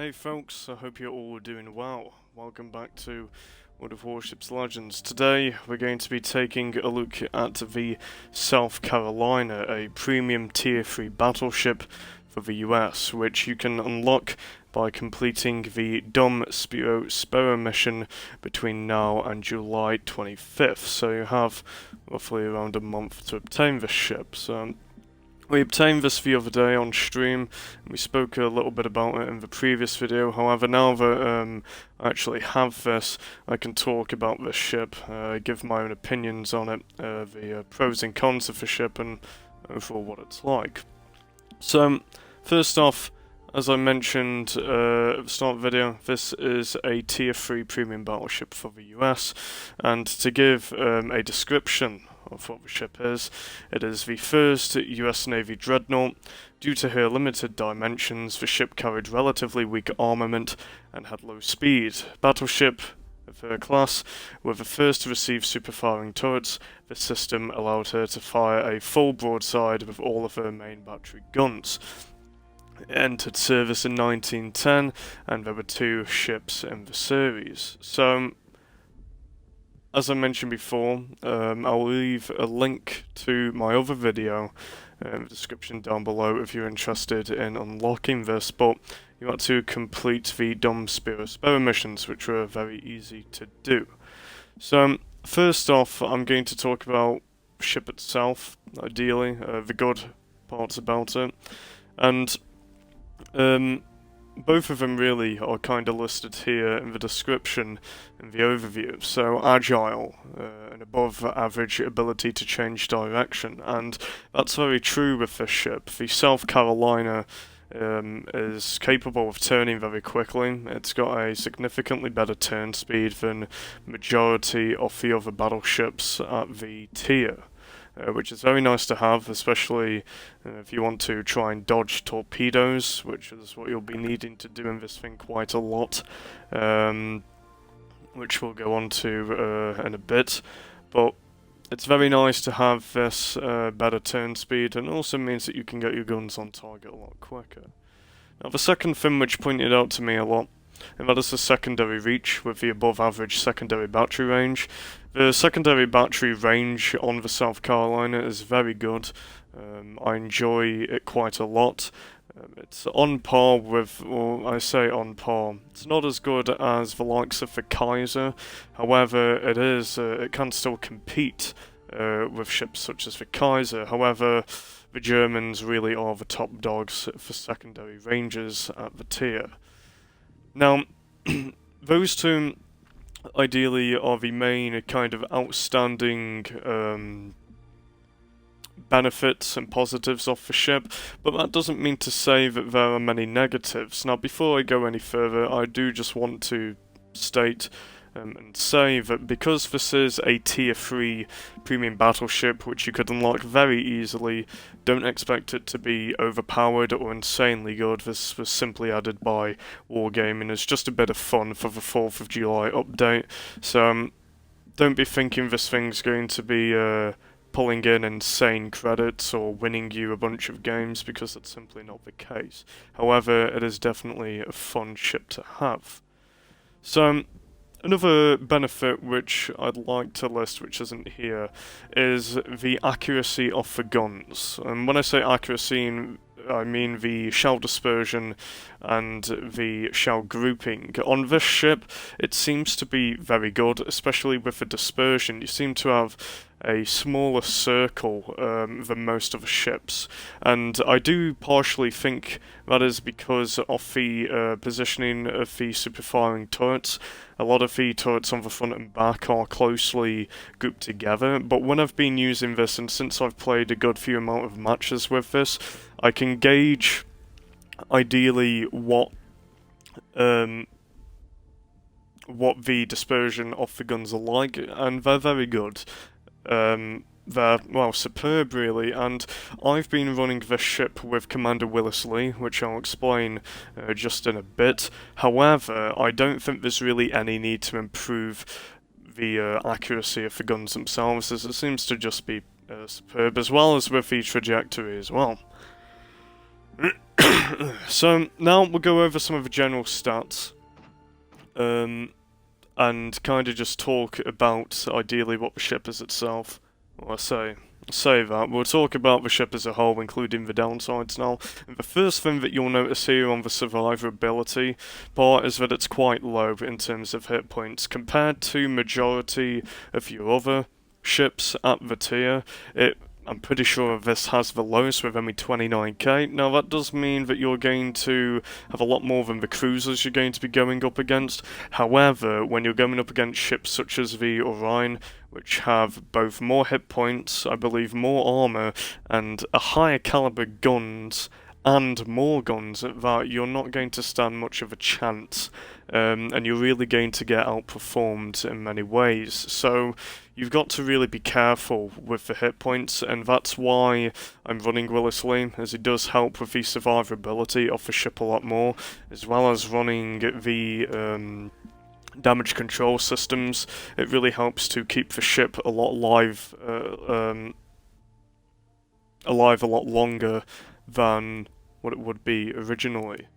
Hey folks, I hope you're all doing well. Welcome back to World of Warships Legends. Today we're going to be taking a look at the South Carolina, a premium tier 3 battleship for the US, which you can unlock by completing the Dum Spiro Spero mission between now and July 25th. So you have roughly around a month to obtain this ship. We obtained this the other day on stream, and we spoke a little bit about it in the previous video. However, now that I actually have this, I can talk about this ship, give my own opinions on it, the pros and cons of the ship, and overall what it's like. So, first off, as I mentioned at the start of the video, this is a tier 3 premium battleship for the US, and to give a description of what the ship is, it is the first US Navy dreadnought. Due to her limited dimensions, the ship carried relatively weak armament and had low speed. Battleship of her class were the first to receive super-firing turrets. This system allowed her to fire a full broadside with all of her main battery guns. It entered service in 1910, and there were 2 ships in the series. So, as I mentioned before, I'll leave a link to my other video in the description down below if you're interested in unlocking this, but you have to complete the Dum Spiro Spero missions, which were very easy to do. So, first off, I'm going to talk about the ship itself, ideally, the good parts about it, and both of them really are kind of listed here in the description and the overview. So agile, an above average ability to change direction, and that's very true with this ship. The South Carolina is capable of turning very quickly. It's got a significantly better turn speed than majority of the other battleships at the tier. Which is very nice to have, especially if you want to try and dodge torpedoes, which is what you'll be needing to do in this thing quite a lot, which we'll go on to in a bit. But it's very nice to have this better turn speed, and it also means that you can get your guns on target a lot quicker. Now, the second thing which pointed out to me a lot, and that is the secondary reach with the above average secondary battery range. The secondary battery range on the South Carolina is very good. I enjoy it quite a lot. It's on par with, well, I say on par, it's not as good as the likes of the Kaiser, however it can still compete with ships such as the Kaiser. However, the Germans really are the top dogs for secondary ranges at the tier. Now, those two ideally are the main kind of outstanding benefits and positives of the ship, but that doesn't mean to say that there are many negatives. Now, before I go any further, I do just want to state and say that because this is a tier 3 premium battleship which you could unlock very easily, don't expect it to be overpowered or insanely good. This was simply added by Wargaming as just a bit of fun for the 4th of July update, so don't be thinking this thing's going to be pulling in insane credits or winning you a bunch of games, because that's simply not the case. However, it is definitely a fun ship to have. So, another benefit which I'd like to list, which isn't here, is the accuracy of the guns. And when I say accuracy, I mean the shell dispersion and the shell grouping. On this ship, it seems to be very good, especially with the dispersion. You seem to have a smaller circle than most of the ships, and I do partially think that is because of the positioning of the super-firing turrets. A lot of the turrets on the front and back are closely grouped together, but when I've been using this, and since I've played a good few amount of matches with this, I can gauge ideally what the dispersion of the guns are like, and they're very good. They're, well, superb really, and I've been running this ship with Commander Willis Lee, which I'll explain just in a bit. However, I don't think there's really any need to improve the accuracy of the guns themselves, as it seems to just be superb, as well as with the trajectory as well. So now we'll go over some of the general stats, and kind of just talk about ideally what the ship is itself. Well, say that. We'll talk about the ship as a whole, including the downsides now. And the first thing that you'll notice here on the survivability part is that it's quite low in terms of hit points. Compared to majority of your other ships at the tier, I'm pretty sure this has the lowest with only 29k. Now that does mean that you're going to have a lot more than the cruisers you're going to be going up against. However, when you're going up against ships such as the Orion, which have both more hit points, I believe more armor, and a higher caliber guns, and more guns at that, you're not going to stand much of a chance, and you're really going to get outperformed in many ways. So you've got to really be careful with the hit points, and that's why I'm running WoWsL, as it does help with the survivability of the ship a lot more, as well as running the damage control systems. It really helps to keep the ship a lot alive a lot longer than what it would be originally.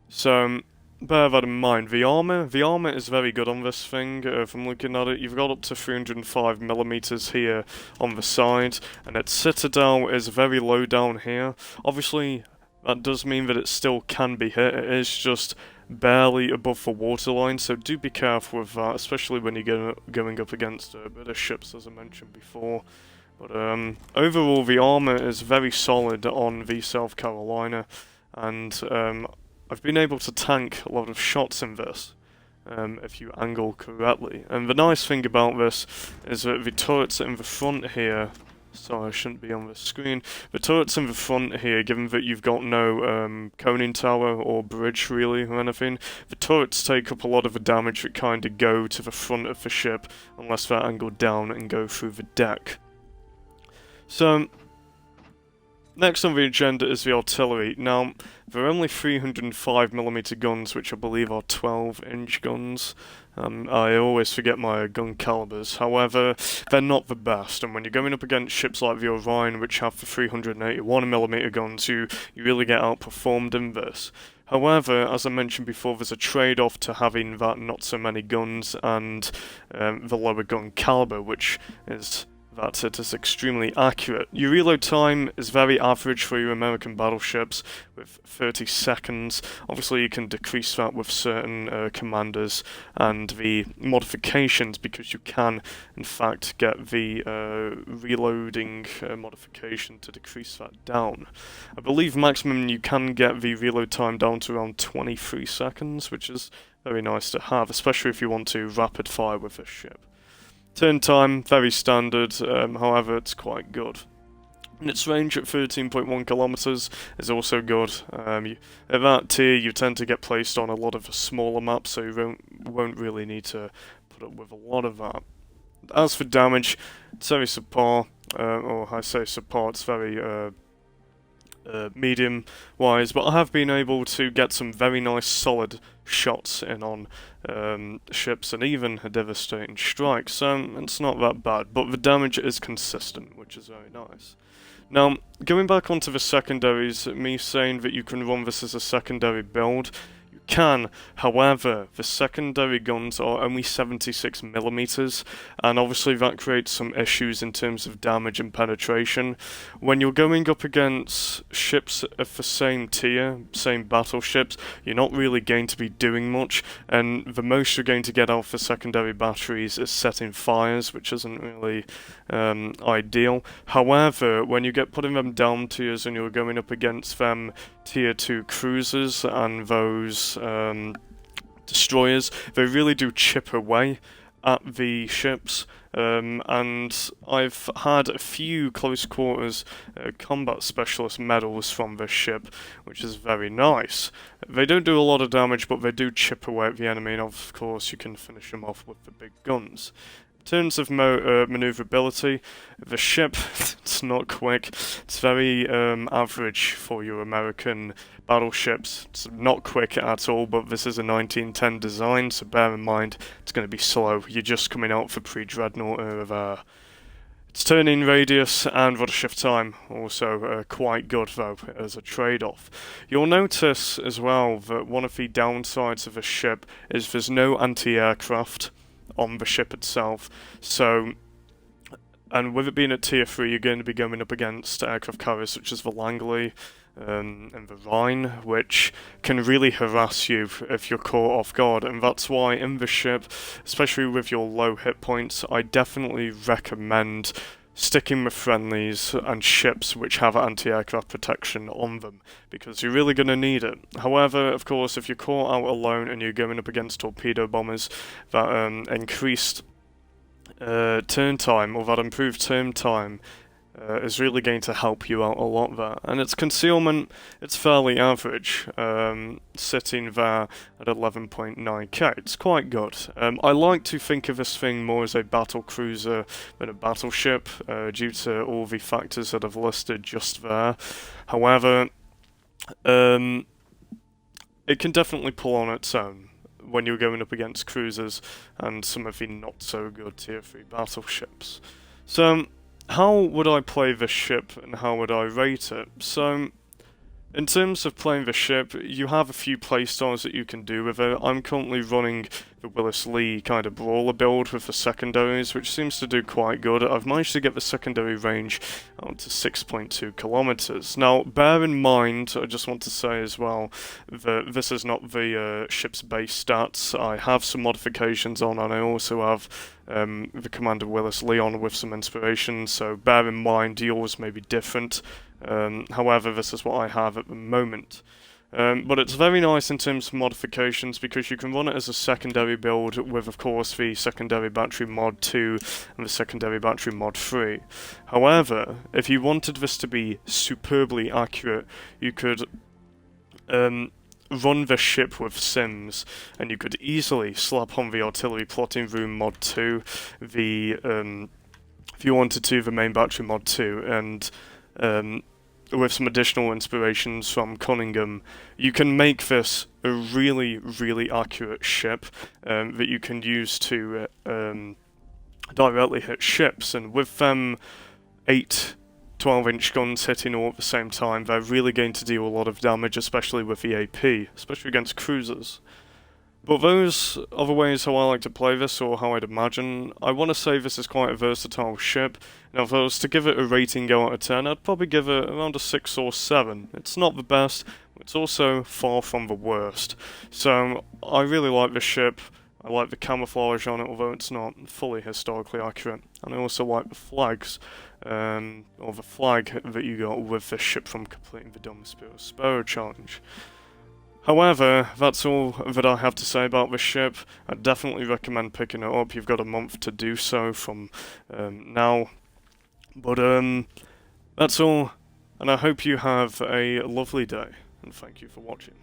So bear that in mind. The armor is very good on this thing. From looking at it, you've got up to 305mm here on the side, and its citadel is very low down here. Obviously, that does mean that it still can be hit. It is just barely above the waterline, so do be careful with that, especially when you're going up against better ships, as I mentioned before. But overall, the armor is very solid on the South Carolina, and I've been able to tank a lot of shots in this, if you angle correctly. And the nice thing about this is that the turrets in the front here, sorry, I shouldn't be on the screen. The turrets in the front here, given that you've got no coning tower or bridge really or anything, the turrets take up a lot of the damage that kind of go to the front of the ship, unless they're angled down and go through the deck. So, next on the agenda is the artillery. Now, there are only 305mm guns, which I believe are 12-inch guns. I always forget my gun calibers. However, they're not the best, and when you're going up against ships like the Orion, which have the 381mm guns, you really get outperformed in this. However, as I mentioned before, there's a trade-off to having that not so many guns and the lower gun caliber, which is that it is extremely accurate. Your reload time is very average for your American battleships, with 30 seconds. Obviously you can decrease that with certain commanders and the modifications, because you can in fact get the reloading modification to decrease that down. I believe maximum you can get the reload time down to around 23 seconds, which is very nice to have, especially if you want to rapid fire with this ship. Turn time, very standard, however it's quite good. And its range at 13.1 kilometers is also good. At that tier you tend to get placed on a lot of smaller maps, so you won't really need to put up with a lot of that. As for damage, it's very subpar, or I say subpar, it's very medium wise, but I have been able to get some very nice solid shots in on ships and even a devastating strike, so it's not that bad, but the damage is consistent, which is very nice. Now, going back onto the secondaries, me saying that you can run this as a secondary build, you can. However, the secondary guns are only 76mm, and obviously that creates some issues in terms of damage and penetration. When you're going up against ships of the same tier, same battleships, you're not really going to be doing much, and the most you're going to get out of the secondary batteries is setting fires, which isn't really ideal. However, when you get putting them down tiers and you're going up against them tier 2 cruisers and those destroyers, they really do chip away at the ships, and I've had a few close quarters combat specialist medals from this ship, which is very nice. They don't do a lot of damage, but they do chip away at the enemy, and of course you can finish them off with the big guns. In terms of maneuverability, the ship, it's not quick. It's very average for your American battleships. It's not quick at all, but this is a 1910 design, so bear in mind it's going to be slow. You're just coming out for pre-dreadnought era there. Its turn-in radius and rudder shift time also quite good though as a trade-off. You'll notice as well that one of the downsides of a ship is there's no anti-aircraft on the ship itself, so, and with it being at tier 3 you're going to be going up against aircraft carriers such as the Langley and the Rhine, which can really harass you if you're caught off guard, and that's why in the ship, especially with your low hit points, I definitely recommend sticking with friendlies and ships which have anti-aircraft protection on them, because you're really going to need it. However, of course, if you're caught out alone and you're going up against torpedo bombers, that increased turn time, or that improved turn time, is really going to help you out a lot there. And its concealment, it's fairly average, sitting there at 11.9k. It's quite good. I like to think of this thing more as a battle cruiser than a battleship, due to all the factors that I've listed just there. However, it can definitely pull on its own when you're going up against cruisers and some of the not so good tier 3 battleships. So, how would I play this ship and how would I rate it? So, in terms of playing the ship, you have a few playstyles that you can do with it. I'm currently running the Willis Lee kind of brawler build with the secondaries, which seems to do quite good. I've managed to get the secondary range out to 6.2 kilometers. Now, bear in mind, I just want to say as well, that this is not the ship's base stats. I have some modifications on, and I also have the Commander Willis Lee on with some inspiration, so bear in mind yours may be different. However, this is what I have at the moment. But it's very nice in terms of modifications because you can run it as a secondary build with, of course, the secondary battery mod 2 and the secondary battery mod 3. However, if you wanted this to be superbly accurate, you could run the ship with sims, and you could easily slap on the artillery plotting room mod 2, the if you wanted to, the main battery mod 2, and with some additional inspirations from Cunningham, you can make this a really, really accurate ship that you can use to directly hit ships, and with them 8 12-inch guns hitting all at the same time, they're really going to deal a lot of damage, especially with the AP, especially against cruisers. But those are the ways how I like to play this, or how I'd imagine. I want to say this is quite a versatile ship. Now, if I was to give it a rating out of 10, I'd probably give it around a 6 or 7. It's not the best, but it's also far from the worst. So, I really like this ship. I like the camouflage on it, although it's not fully historically accurate. And I also like the flags, or the flag that you got with this ship from completing the Dum Spiro Spero challenge. However, that's all that I have to say about this ship. I definitely recommend picking it up. You've got a month to do so from now. But that's all, and I hope you have a lovely day, and thank you for watching.